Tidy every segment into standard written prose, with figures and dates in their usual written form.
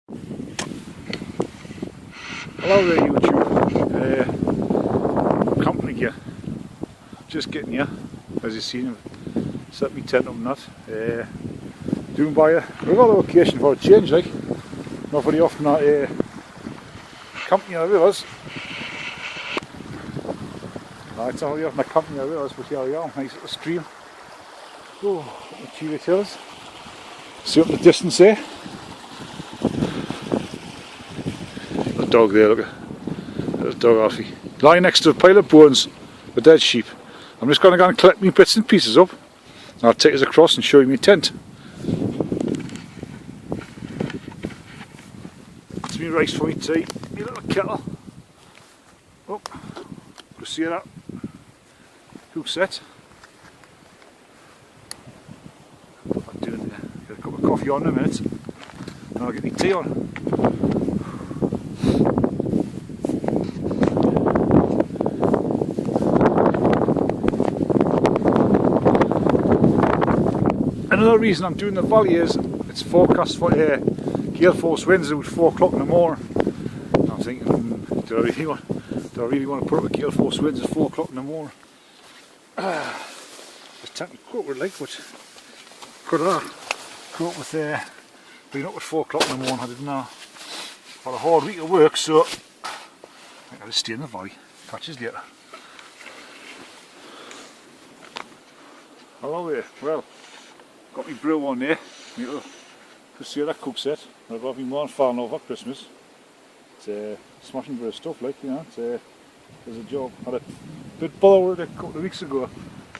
Hello there YouTube, camping again, just getting here, as you've seen, set me tent up and that, doing by a regular occasion for a change, like, not very often I camp near rivers. It's not very often I camp near rivers, but here we are, nice little stream. Oh, the Chile Hills, see up in the distance there. Dog there, look at little dog Alfie lying next to a pile of bones, a dead sheep. I'm just going to go and collect me bits and pieces up and I'll take us across and show you my tent. It's me rice for me tea, my little kettle. Oh, you see that? Cook set. What I'm doing there, get a cup of coffee on in a minute and I'll get my tea on. Another reason I'm doing the valley is it's forecast for gale force winds at 4 o'clock in the morning. I'm thinking, do I really want to put up with gale force winds at 4 o'clock in the morning? It's tempting to cope with, like, but could I cope with being up at 4 o'clock in the morning? I didn't know. For a hard week of work, so I think I'll just stay in the valley. Catch us later. Hello there. Well, got my brew on there, my little Crusader cook set. I've got my more fan over Christmas. It's smashing brew stuff, like, you know, it's a job. I had a bit bother with it a couple of weeks ago.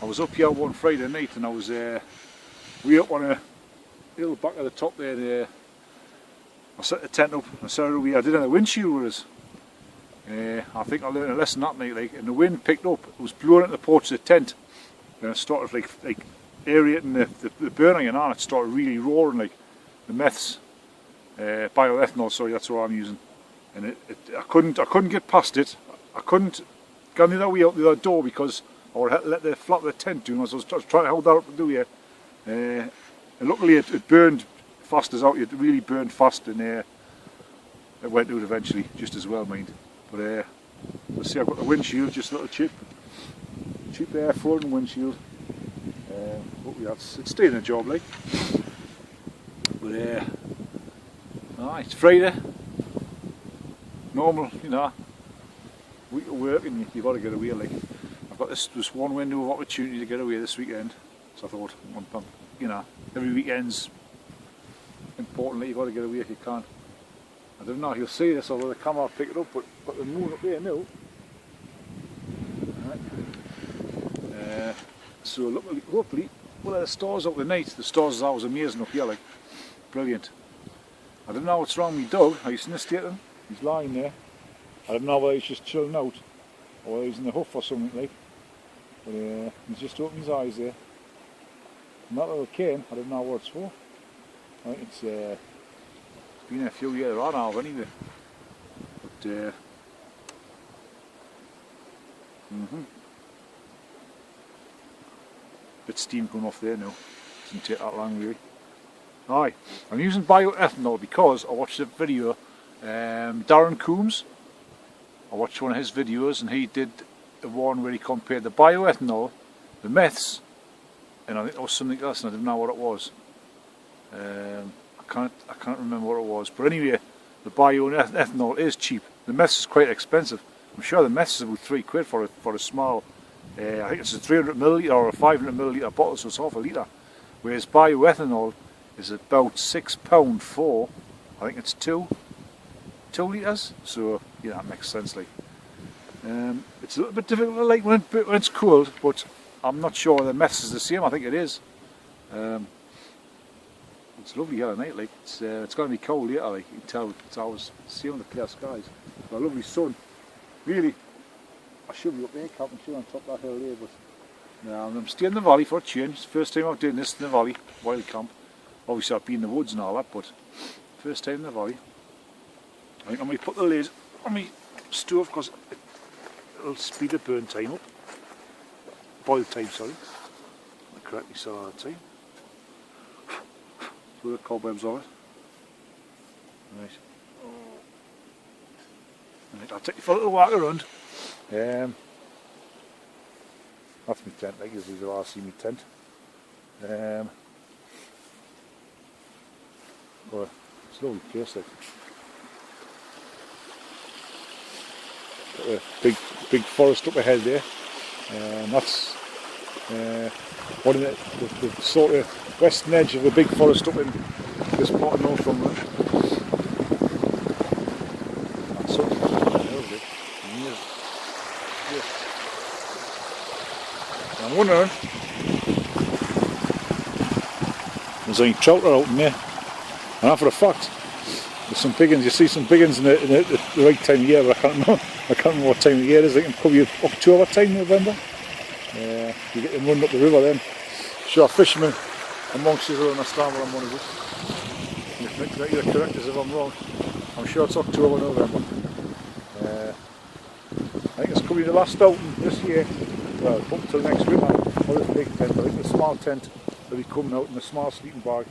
I was up here one Friday night and I was way up on a little back at the top there and I set the tent up and I did have a windshield with us. I think I learned a lesson that night, like, and the wind picked up, it was blowing at the porch of the tent and it started like aerating the burner, you know, and it started really roaring, like the meths, bioethanol, sorry, that's what I'm using, and I couldn't get past it. I couldn't go the other way out the other door because I would have let the flap of the tent down. I was trying to hold that up to do here, and luckily it burned fast as out. It really burned fast, and it went out eventually, just as well, mind. But let's see, I've got the windshield, just a little cheap air floating windshield. It's staying a job, like. But it's Friday, normal, you know, week of work, and you've got to get away. Like, I've got this one window of opportunity to get away this weekend, so I thought, you know, every weekend's importantly, you've got to get away if you can. I don't know if you'll see this, although the camera will pick it up, but got the moon up there now. Right. So hopefully we'll have the stars out the night. The stars is always amazing up here, like, brilliant. I don't know what's wrong with my dog. Have you seen the state of him? He's lying there. I don't know whether he's just chilling out or whether he's in the hoof or something, like. But he's just opened his eyes there. And that little cane, I don't know what it's for. I think it's been a few years on now anyway. But bit of steam coming off there now. Doesn't take that long really. Aye, I'm using bioethanol because I watched a video, Darren Coombs. I watched one of his videos and he did the one where he compared the bioethanol, the meths, and I think there was something else and I didn't know what it was. I can't remember what it was, but anyway, the bioethanol is cheap. The meths is quite expensive. I'm sure the meths is about £3 for a small. I think it's a 300ml or a 500ml bottle, so it's half a litre. Whereas bioethanol is about £6 for, I think it's 2 litres. So yeah, that makes sense. Like, it's a little bit difficult to like when it's cold, but I'm not sure the meths is the same. I think it is. It's lovely here tonight. Like, it's going to be cold later. Like, you can tell, it's always seeing the clear skies. Got a lovely sun. Really. I should be up there camping too on top of that hill there, but no, I'm staying in the valley for a change. It's the first time I've done this in the valley, wild camp. Obviously I've been in the woods and all that, but first time in the valley. I think I'm going to put the lid on my stove because it'll speed the burn time up. Boil time, sorry. I correctly saw that time. Throw the cobwebs on it. Right. Right, I'll take you for a little walk around. That's my tent, like you'll all see my tent. Well, it's a lovely place, like. Got a big forest up ahead there, and that's one of the sort of western edge of the big forest up in this part of Northumberland. That's up. I'm wondering, there's any trout out in there, and for a fact, there's some big ones. You see some big ones in the right time of year, but I can't remember what time of year it is. I think it could be October time, November. You get them running up the river then. Sure, fishermen amongst you will understand what I'm going to do. You're correct as if I'm wrong. I'm sure it's October, November. I think this could be the last outing this year. Well, up until next winter, or this big tent. I think the small tent will be coming out in a small sleeping bag.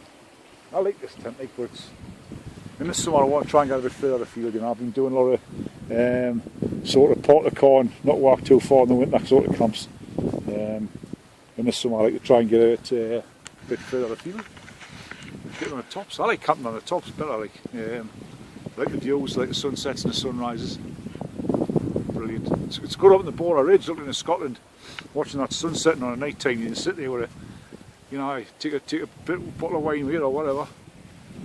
I like this tent, like, but it's, in the summer I want to try and get a bit further afield. You know, I've been doing a lot of sort of port of corn, not walk too far in the winter sort of camps. In the summer I like to try and get a bit further afield. Get on the tops. I like camping on the tops better. Like the views, like the sunsets and the sunrises. Brilliant. It's good up in the Border Ridge, looking in Scotland, watching that sunset on a night time. You can sit there with a, you know, take a bottle of wine with you or whatever,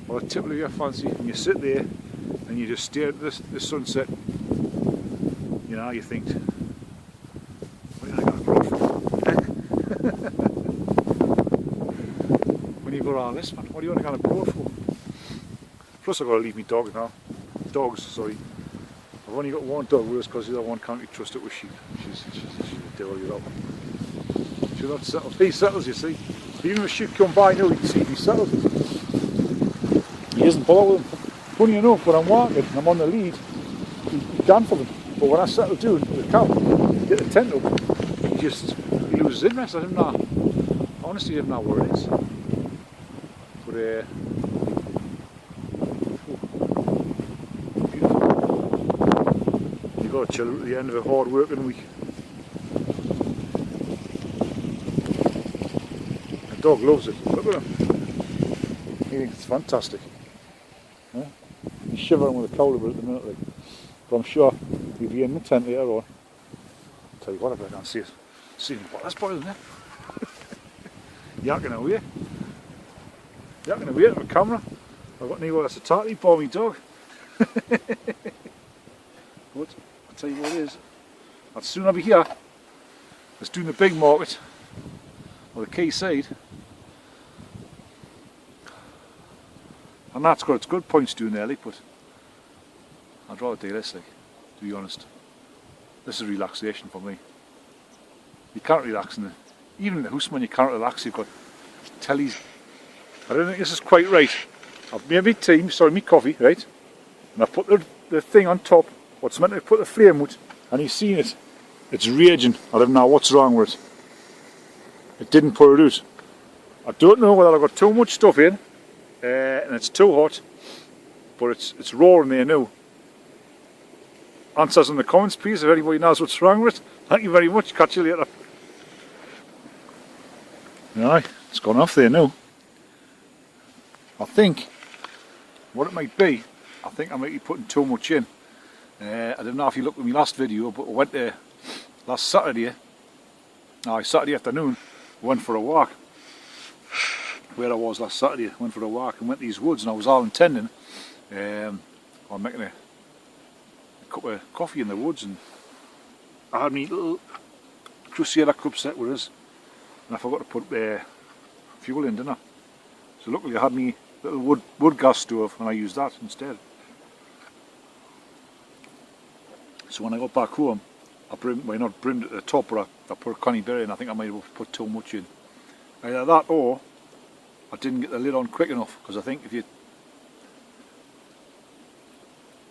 or a tipple of your fancy, and you sit there and you just stare at the sunset. You know, you think, what are you going to grow for? When you got all this, man, what are you going to grow for? Plus I've got to leave me dog now. Dogs, sorry. I've only got one dog with us because the other one can't be trusted with sheep. She's a devil, you know. She's not settled. He settles, you see. Even if sheep come by now, you can see he settles. He isn't bothered with them. Funny enough, when I'm walking and I'm on the lead, he down for them. But when I settle down with the cow, get the tent up, he loses interest. I don't know. Honestly, I don't know where it is. But you've got to chill at the end of a hard working week. The dog loves it. Look at him. He thinks it's fantastic. Yeah? He's shivering with a cold a bit at the minute, like. But I'm sure he'll be in the tent later on. I'll tell you what, I can't see it. See him. What, that's boiling there. Yakking away. Yakking away at the camera. I've got anywhere else to talk to, for me dog. But I'll tell you what it is. I'll soon I'll be here. Let's do the big market. Or the quayside. And that's got its good points doing there, like, but I'd rather do this, like, to be honest. This is relaxation for me. You can't relax in even in the house, man, you can't relax. You've got tellies. I don't think this is quite right. I've made me tea, sorry, me coffee, right? And I've put the thing on top, what's meant to put the flame out, and you've seen it. It's raging. I don't know what's wrong with it. It didn't put it out. I don't know whether I've got too much stuff in, and it's too hot, but it's roaring there now. Answers in the comments, please, if anybody knows what's wrong with it. Thank you very much. Catch you later. Right, it's gone off there now. I think what it might be, I think I might be putting too much in. I don't know if you looked at my last video, but I went there last Saturday. Saturday afternoon, went for a walk. Where I was last Saturday, went for a walk and went to these woods, and I was all intending on making a cup of coffee in the woods, and I had my little Crusader cup set with us, and I forgot to put fuel in, didn't I? So luckily I had my little wood gas stove, and I used that instead. So when I got back home, I not brimmed at the top, but I put a connie berry in. I think I might have put too much in. Either that, or I didn't get the lid on quick enough, because I think if you,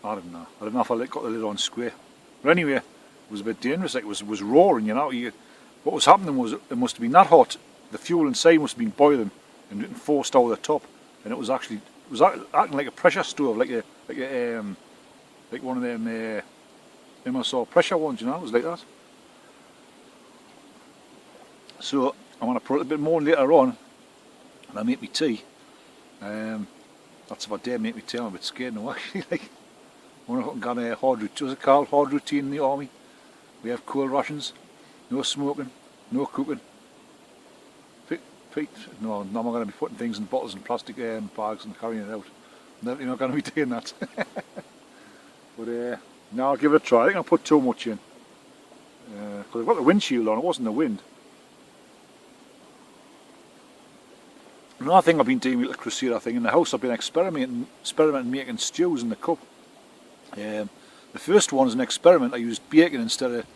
I don't know if I got the lid on square. But anyway, it was a bit dangerous. Like, it was roaring, you know. What was happening was it must have been that hot. The fuel inside must have been boiling and getting forced over the top, and it was actually was acting like a pressure stove, like one of them MSR pressure ones, you know. It was like that. So I'm going to put a bit more later on, and I make me tea. That's if I dare make me tea. I'm a bit scared now actually. Like, when I got a hard routine, was it called hard routine in the army? We have cold rations, no smoking, no cooking. No, I'm not going to be putting things in bottles and plastic bags and carrying it out. Definitely not going to be doing that. But now I'll give it a try. I think I'll put too much in. Because I've got the windshield on, it wasn't the wind. Another thing I've been doing with the Crusader thing in the house, I've been experimenting making stews in the cup. The first one is an experiment. I used bacon instead of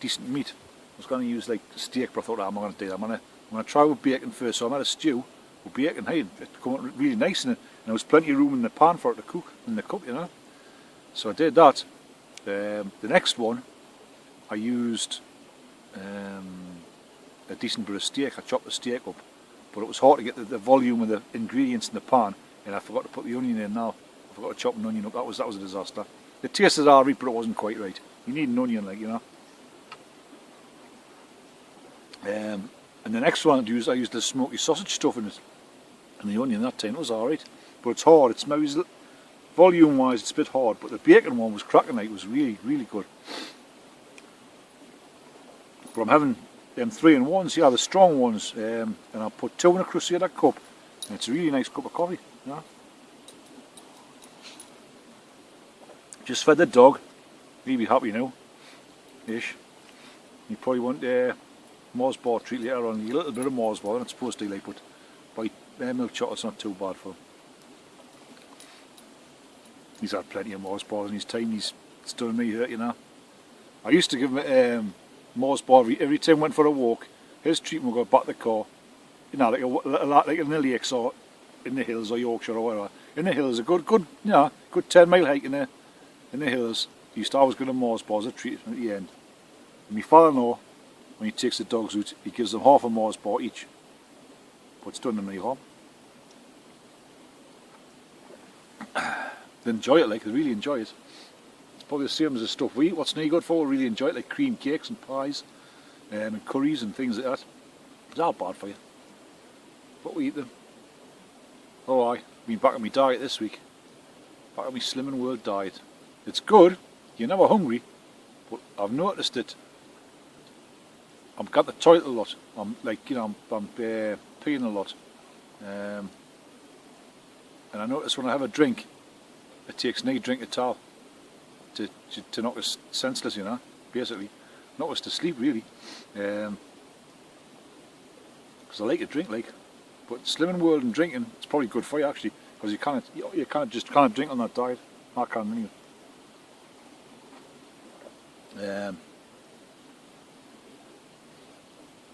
decent meat. I was going to use like steak, but I thought, I'm not going to do that. I'm going to try with bacon first. So I made a stew with bacon. Hey, it came out really nice in it, and there was plenty of room in the pan for it to cook in the cup, you know. So I did that. The next one, I used a decent bit of steak. I chopped the steak up, but it was hard to get the volume of the ingredients in the pan, and I forgot to put the onion in now. I forgot to chop an onion up. That was a disaster. It tasted alright, but it wasn't quite right. You need an onion, like, you know. And the next one I used the smoky sausage stuff in it, and the onion that time. It was alright, but it's hard. It's maybe volume wise it's a bit hard, but the bacon one was cracking. Like, it was really, really good. But I'm having them 3-in-1s, yeah, the strong ones, and I'll put 2 in a Crusader cup, and it's a really nice cup of coffee, you know. Just fed the dog. He'll be happy now, ish. You probably want Mars bar treat later on. A little bit of Mars bar, it's supposed to, like, but by milk chocolate's not too bad for him. He's had plenty of Mars bars in his time. It's done me hurt, you know. I used to give him Mars bar every time I went for a walk. His treatment would go back to the car, you know, like in the lakes or in the hills or Yorkshire or whatever. In the hills, a good, you know, good 10-mile hike in the hills. He used to always give them Mars bars as a treat at the end. And my father-in-law, when he takes the dogs out, he gives them half a Mars bar each. But it's done them any harm. They enjoy it, like, they really enjoy it. It's probably the same as the stuff we eat. What's no good for? We really enjoy it, like cream cakes and pies and curries and things like that. It's all bad for you, but we eat them. Oh, I've been back on my diet this week. Back on my Slimming World diet. It's good. You're never hungry, but I've noticed that I've got the toilet a lot. I'm like, you know, I'm peeing a lot, and I notice when I have a drink, it takes no drink at all to knock us senseless, you know, basically. Knock us to sleep, really. Because I like to drink, like. But Slimming World and drinking, it's probably good for you, actually, because you can't just drink on that diet. I can't anyway.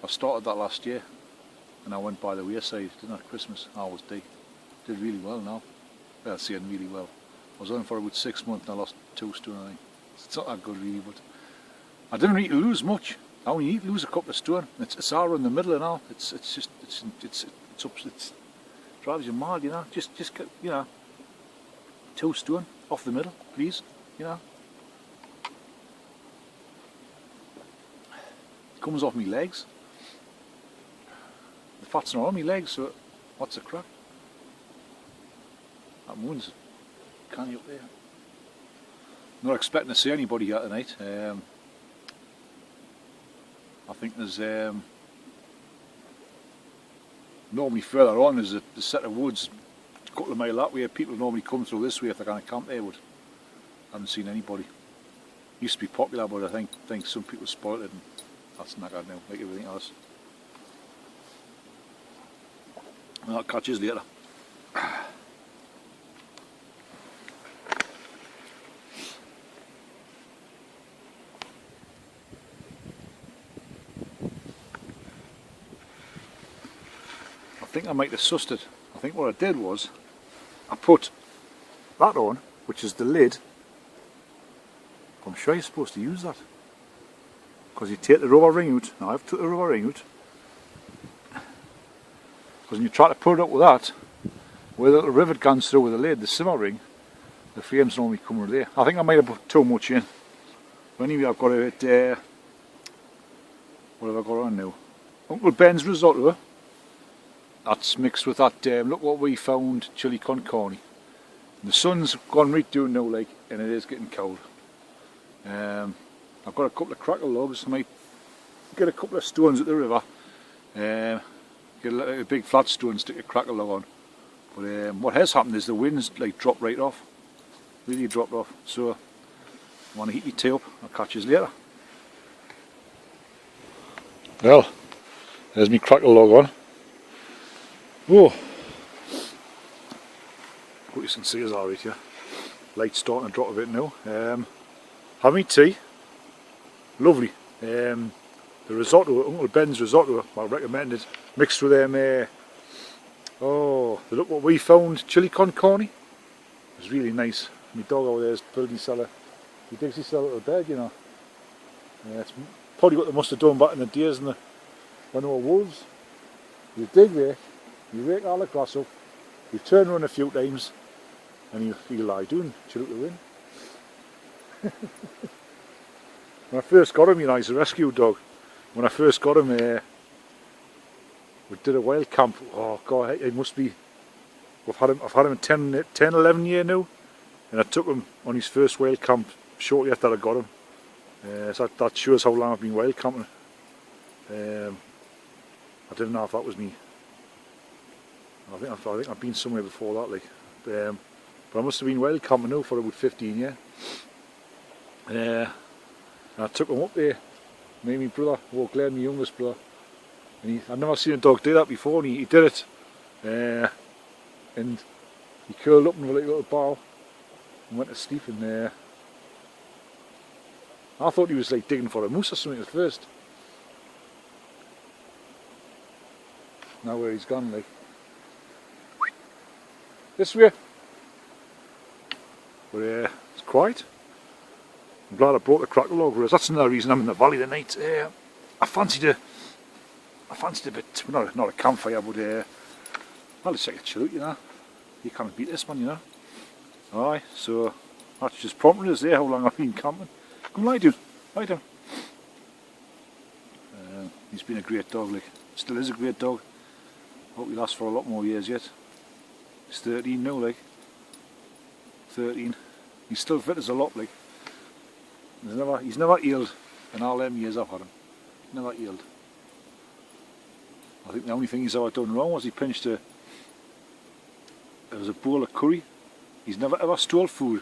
I started that last year, and I went by the wayside, didn't I, at Christmas. I always did really well now. Well, saying really well. I was on for about 6 months and I lost 2 stone, I think. It's not that good really, but I didn't really lose much. I only need to lose a couple of stone. It's all in the middle and all. It drives you mad, you know. Just you know, 2 stone off the middle, please, you know. It comes off my legs. The fat's not on my legs, so what's the crack? That moon's canny up there. Not expecting to see anybody here tonight. I think there's normally further on there's a set of woods a couple of miles that way. People normally come through this way if they're going to camp there, but I haven't seen anybody. Used to be popular, but I think some people spoiled it, and that's knackered now, like everything else. Well, I'll catch you later. I think I might have sussed it. I think what I did was I put that on, which is the lid. I'm sure you're supposed to use that, because you take the rubber ring out. Now I've took the rubber ring out, because when you try to put it up with that, where the little rivet comes through with the lid, the simmer ring, the flames normally come over there. I think I might have put too much in. But anyway, I've got it, what have I got on now? Uncle Ben's risotto. That's mixed with that, look what we found, chili con carne. The sun's gone right down now, like, and it is getting cold. I've got a couple of crackle logs. I might get a couple of stones at the river. Get a big flat stone, stick a crackle log on. But what has happened is the wind's like dropped right off. Really dropped off. So I want to heat my tea up. I'll catch you later. Well, there's my crackle log on. Whoa! What you can see is alright here. Light's starting to drop a bit now. Have me tea. Lovely. The risotto, Uncle Ben's risotto, I recommend it. Mixed with them, look what we found, chili con carne. It was really nice. My dog over there is building cellar. He digs his little bed, you know. It's probably what they must have done back in the days when there were wolves. You dig there, you rake all the grass up, you turn around a few times, and you lie down, chill out the wind. When I first got him, you know, he's a rescue dog. When I first got him, we did a wild camp. Oh God, it must be. I've had him 10, 11 years now, and I took him on his first wild camp shortly after I got him. So that shows how long I've been wild camping. I didn't know if that was me. I think I've been somewhere before that, like. But I must have been wild camping now for about 15 years. And I took him up there. Me and my brother, Glenn, my youngest brother. And I'd never seen a dog do that before, and he did it. And he curled up in a little ball and went to sleep in there. I thought he was like digging for a moose or something at first. Now where he's gone, like. This way. But it's quiet. I'm glad I brought the crackle log with us. That's another reason I'm in the valley tonight. I fancied a bit, not a campfire, but well, it's like a chill out, you know. You can't beat this, man, you know. Alright, so that's just prompting us there how long I've been camping. Come lie down, lie down. He's been a great dog, like, still is a great dog. Hope he lasts for a lot more years yet. He's 13 now, like. 13. He's still fit as a lot, like. He's never healed in all them years I've had him. Never healed. I think the only thing he's ever done wrong was he pinched there was a bowl of curry. He's never ever stole food.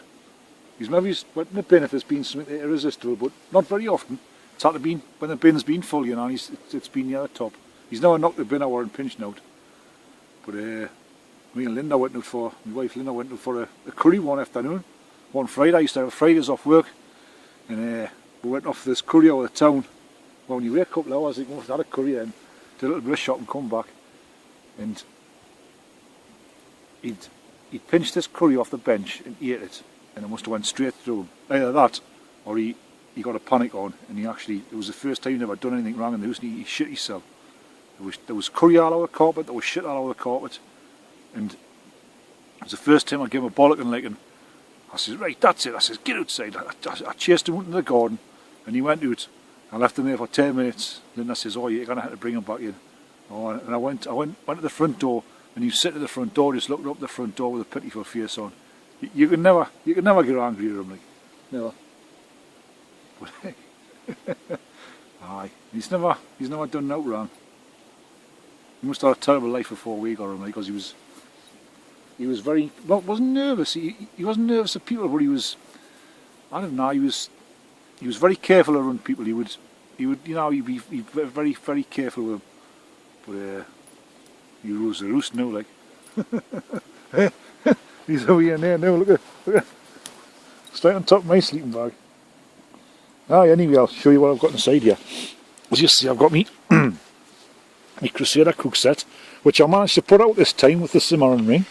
He's maybe went in the bin if there's been something irresistible, but not very often. It's had to be when the bin's been full, you know, and it's been near the top. He's never knocked the bin over and pinched out. But me and Linda went out for, my wife Linda went out for a curry one afternoon. One Friday, I used to have Fridays off work. And we went off this curry over the town. Well, when you wait a couple of hours, you must have had a curry then, did a little bit of shop and come back. And he'd pinched this curry off the bench and ate it, and it must have went straight through him. Either that, or he got a panic on, and it was the first time he'd ever done anything wrong in the house, and he shit himself. There was curry all over the carpet, there was shit all over the carpet, and it was the first time I gave him a bollocking, like, and I says, right, that's it. I says, get outside. I chased him out into the garden, and he went out. I left him there for 10 minutes. Linda says, oh, you're going to have to bring him back in. Oh, and I went to the front door, and he was sitting at the front door, just looking up the front door with a pitiful face on. You can never get angry at him, like, never. But aye, he's never done no wrong. He must have had a terrible life before we got him, like, because he was very, well, wasn't nervous. He wasn't nervous of people, but he was, I don't know, he was very careful around people. He would, you know, he'd be very, very careful with them. But he rules the roost now, like. He's over here now. Look at, straight on top of my sleeping bag. Ah, anyway, I'll show you what I've got inside here. As you see, I've got me my Crusader cook set, which I managed to put out this time with the simmering ring.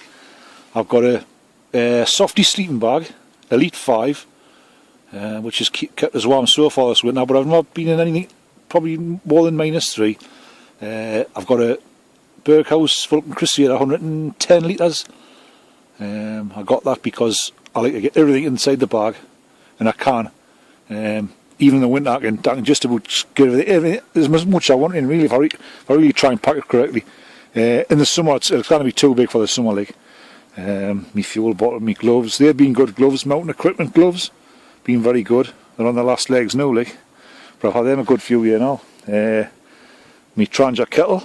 I've got a softy sleeping bag, Elite 5, which has kept us warm so far this winter, but I've not been in anything probably more than -3. I've got a Berghaus Vulcan Crusader, 110 litres, I got that because I like to get everything inside the bag, and I can. Even in the winter, I can just about get everything as much as I want in, really, if I really try and pack it correctly. In the summer, it's going to be too big for the summer, like. My fuel bottle, my gloves, they've been good gloves, mountain equipment gloves, been very good. They're on the last legs now, like. But I've had them a good few years now. My Trangia kettle,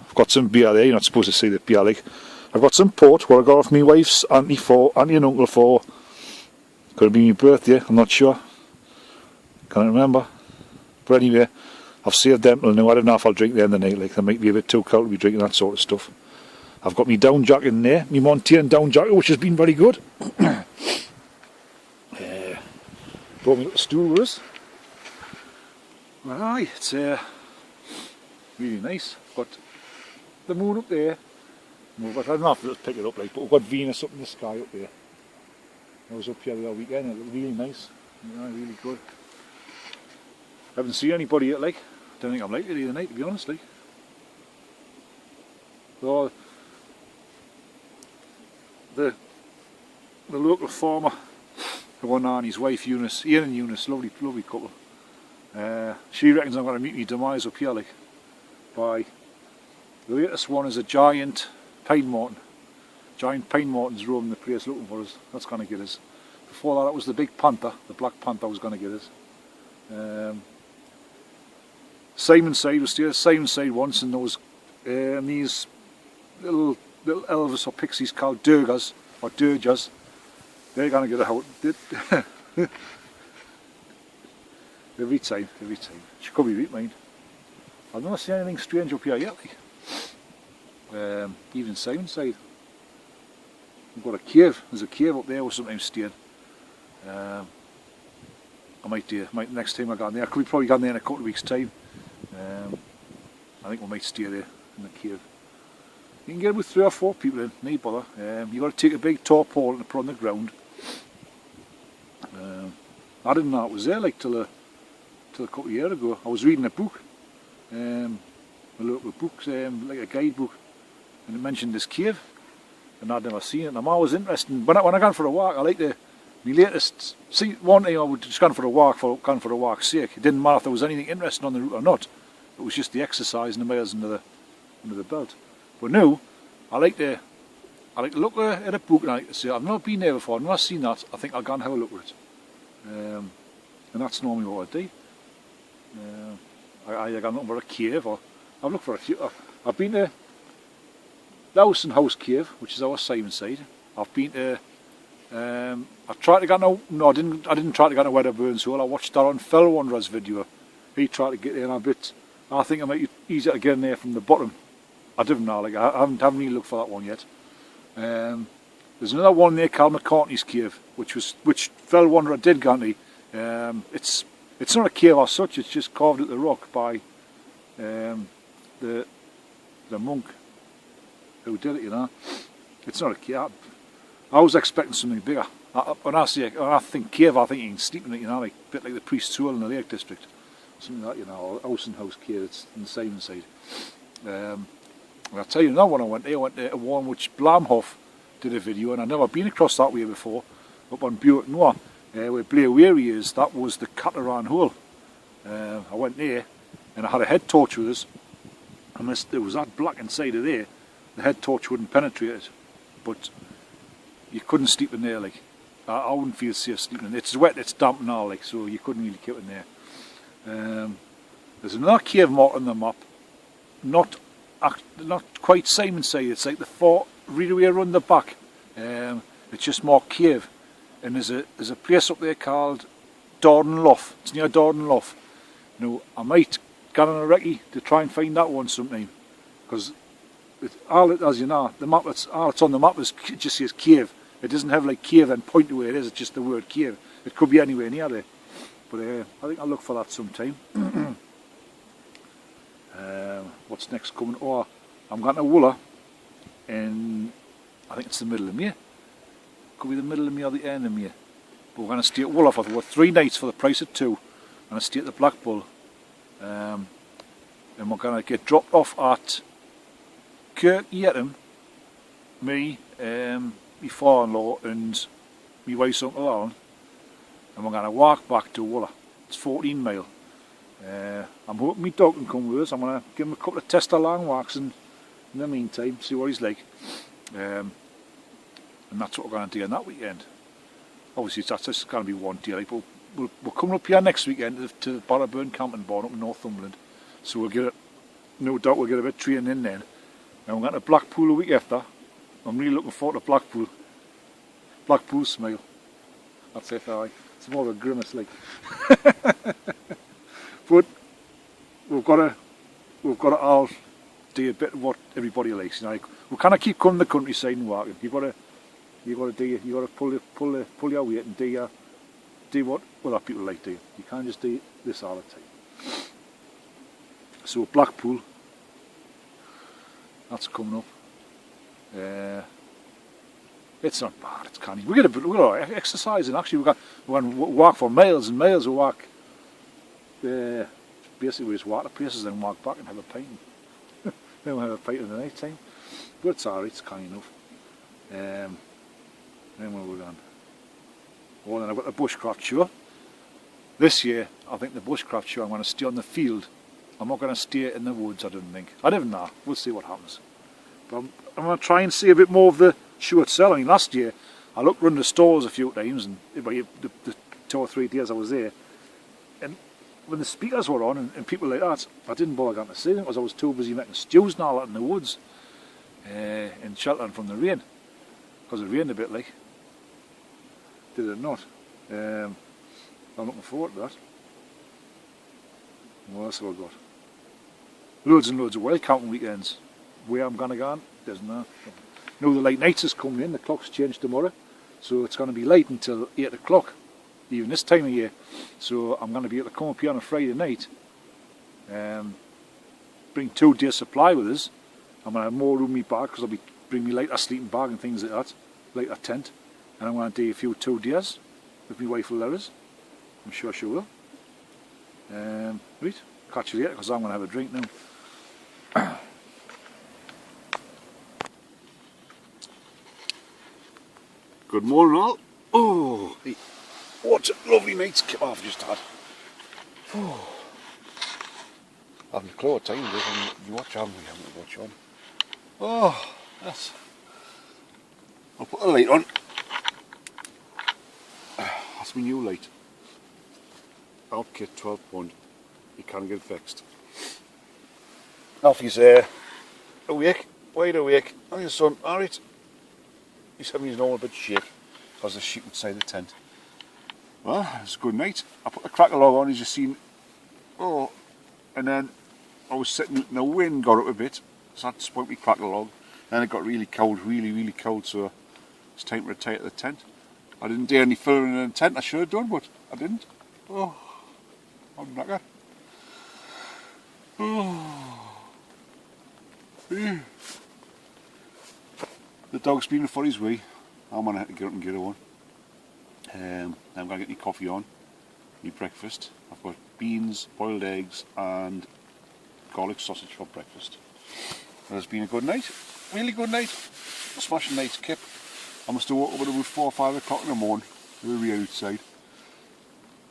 I've got some beer there, you're not supposed to see the beer, like. I've got some port, what I got off my wife's auntie and uncle for, could have been my birthday, I'm not sure. Can't remember. But anyway, I've saved them till now. I don't know if I'll drink them the night, like, they might be a bit too cold to be drinking that sort of stuff. I've got my down jacket in there, my Montane down jacket, which has been very good. Brought me little stool with us. Well, aye, it's really nice. Got the moon up there. I don't know if it'll pick it up, like, but we've got Venus up in the sky up there. I was up here the other weekend, it looked really nice. Yeah, really good. Haven't seen anybody yet, like. Don't think I'm likely to tonight, to be honest, like. So, the local farmer, the one and his wife Eunice, Ian and Eunice, lovely couple. She reckons I'm going to meet me demise up here, like, by the latest one is a giant pine marten. Giant pine martens roaming the place looking for us. That's going to get us. Before that, it was the big panther, the black panther was going to get us. Simonside was there. Simonside once, and there was these little Elvis or pixies called Durgas or Durjas. They're going to get out every time. She could be right, mind. I've not seen anything strange up here yet, like. Even Simonside. We've got a cave. There's a cave up there we're sometimes staying. I might next time I go in there. I could probably go in there in a couple of weeks' time. I think we might stay there in the cave. You can get with 3 or 4 people in, no bother. You've got to take a big tarpaulin and put on the ground. I didn't know it was there, like, till a couple of years ago. I was reading a book, a local book, like a guidebook, and it mentioned this cave, and I'd never seen it. And I'm always interested. When I go for a walk, I like to. My latest, see, one day I would just gone for a walk's sake. It didn't matter if there was anything interesting on the route or not. It was just the exercise and the miles under the belt. But now, I like to look at a book and I like to say, I've not been there before, I've not seen that, I think I'll go and have a look at it. And that's normally what I do. I either gone over a cave, or I've looked for a few. I've been to the House Cave, which is our Simonside. I've been to I tried to get no, I didn't try to get a Wedderburn's hole. I watched Darren Fell Wanderer's video. He tried to get in a bit. I think it might be easier to get in there from the bottom. I don't know, like, I haven't really looked for that one yet. There's another one there called McCartney's Cave, which Fell Wanderer did go into. It's not a cave as such, it's just carved at the rock by the monk who did it, you know. It's not a cave. I was expecting something bigger. When I think cave, I think you can sleep in it, you know, like a bit like the Priest's Hole in the Lake District. Something like that, you know, or House Cave, it's in the Simonside. I'll tell you another one I went to one which Blamhoff did a video, and I'd never been across that way before, up on Buick Noir, where Blair Weary is. That was the Catteran Hole. I went there, and I had a head torch with us, and there was that black inside of there, the head torch wouldn't penetrate it, but you couldn't sleep in there, like. I wouldn't feel safe sleeping in there. It's wet, it's damp and all, like, so you couldn't really keep in there. There's another cave mark on the map, not quite Simonside, it's like the far really way around the back. It's just more cave, and there's a place up there called Dorden Lough. It's near Dorden Lough. Now I might get on a recce to try and find that one sometime, because as you know, the map all it's on the map is it just says cave. It doesn't have like cave and point to where it is. It's just the word cave. It could be anywhere near there, but I think I'll look for that sometime. What's next coming? Oh, I'm going to Wooler in, I think it's the middle of May. Could be the middle of May or the end of May. But we're going to stay at Wooler for 3 nights for the price of 2. We're going to stay at the Black Bull. And we're going to get dropped off at Kirk Yetton, me, my father-in-law and my wife's uncle Alan, and we're going to walk back to Wooler. It's 14 mile. I'm hoping my dog can come with us. I'm going to give him a couple of tester long walks in the meantime, see what he's like. And that's what we're going to do on that weekend. Obviously that's just going to be one day, like, but we're coming up here next weekend to Barraburn Camping Barn up in Northumberland, so we'll get it, no doubt we'll get a bit of training in then. And we're going to Blackpool a week after. I'm really looking forward to Blackpool. Blackpool smile. That's it, aye. It's more of a grimace like. But we've got to all do a bit of what everybody likes. You know, like, we can't keep coming to the countryside and walking. You've got to pull your weight and do what other people like to do. You can't just do this all the time. So Blackpool, that's coming up. It's not bad, it's canny. We get a bit of exercise, and actually we're going to walk for miles and miles. We walk, basically we just walk to places and walk back and have a pint. Then we'll have a pint in the night time. But it's alright, it's canny enough. Then where we're going? Oh, then I've got the bushcraft show. This year, I think the bushcraft show, I'm going to stay on the field. I'm not going to stay in the woods, I don't think. I don't know, we'll see what happens. But I'm going to try and see a bit more of the show itself. I mean, last year, I looked around the stores a few times, and the 2 or 3 days I was there, and when the speakers were on, and people like that, I didn't bother going to see them because I was too busy making stews and all that in the woods, and sheltering from the rain, because it rained a bit like. Did it not? I'm looking forward to that. What else have I got? Loads and loads of wild camping weekends. Where I'm going to go, there's no. No, the light nights is coming in, the clock's changed tomorrow, so it's going to be light until 8 o'clock, even this time of year. So I'm going to be able to come up here on a Friday night, bring 2 days supply with us. I'm going to have more room in my bag because I'll be bring me lighter sleeping bag and things like that, lighter tent, and I'm going to do a few 2 days if my wife will let us. I'm sure she will. Right, catch you later because I'm going to have a drink now. Good morning all. Oh, hey, what a lovely night's kip I've just had. Oh. I haven't a clue what time it is, and you watch on, we haven't watched on. Oh, yes. I'll put the light on. That's my new light. Alpkit 12 pound. You can't get it fixed. Alfie's awake, wide awake. Oh, your son, alright. He's having his own a bit shake because the sheep inside the tent. Well, it's a good night. I put the crackle log on, as you've seen. Oh, and then I was sitting and the wind got up a bit, so I had to spoil my crackle log. Then it got really cold, really cold, so it's time to retire to the tent. I didn't do any filming in the tent, I should have done, but I didn't. Oh, I'm knackered. Oh. Yeah. The dog's been for his wee. I'm going to have to get up and get her one. I'm going to get my coffee on, my breakfast. I've got beans, boiled eggs and garlic sausage for breakfast. It has been a good night, really good night. A smashing night's kip. I must have woke up at about 4 or 5 o'clock in the morning with the rain outside.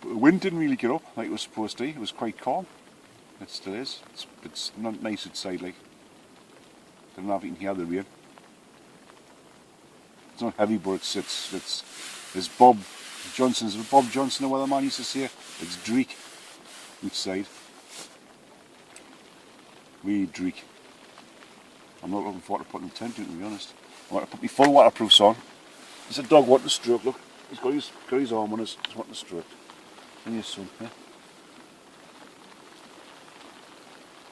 But the wind didn't really get up like it was supposed to. It was quite calm. It still is. It's not nice outside like. I don't know if you can hear the rain. It's not heavy, but it's Bob Johnson, the weatherman used to say, it's dreek outside. Really dreek. I'm not looking forward to putting the tent in, to be honest. I want to put my full waterproofs on. There's a dog wanting to stroke, look. He's got his arm on us, he's wanting to stroke. And his son, yeah.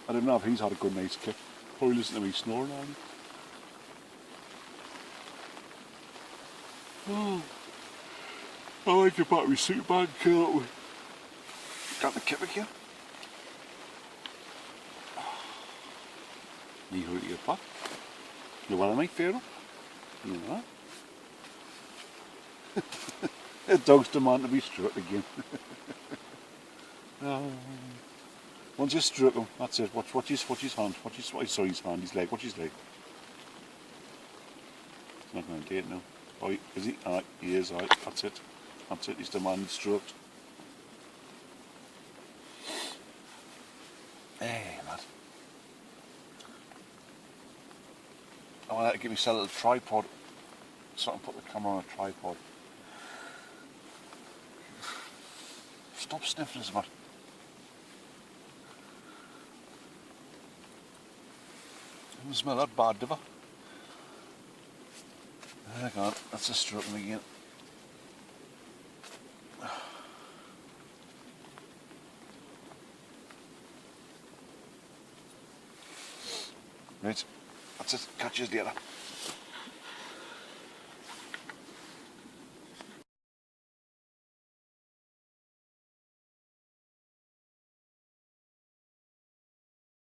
I don't know if he's had a good night's kick. Probably listen to me snoring on him. Oh, I like to put my suit bag and kill it with. Got the kip again. Need to get a pot. You want to make fair enough? You know that? The dog's demand to be stroked again. Once you stroke him, that's it. Watch his hand. His hand, his leg. Watch his leg. He's not going to do it now. Oh, is he? Alright, he is, alright, that's it. That's it, he's the man stroked. Hey, man. I want to give myself a little tripod so I can put the camera on a tripod. Stop sniffing as much. Doesn't smell that bad, do I? Hang on, that's a stroking again. Right, that's it. Catch you later.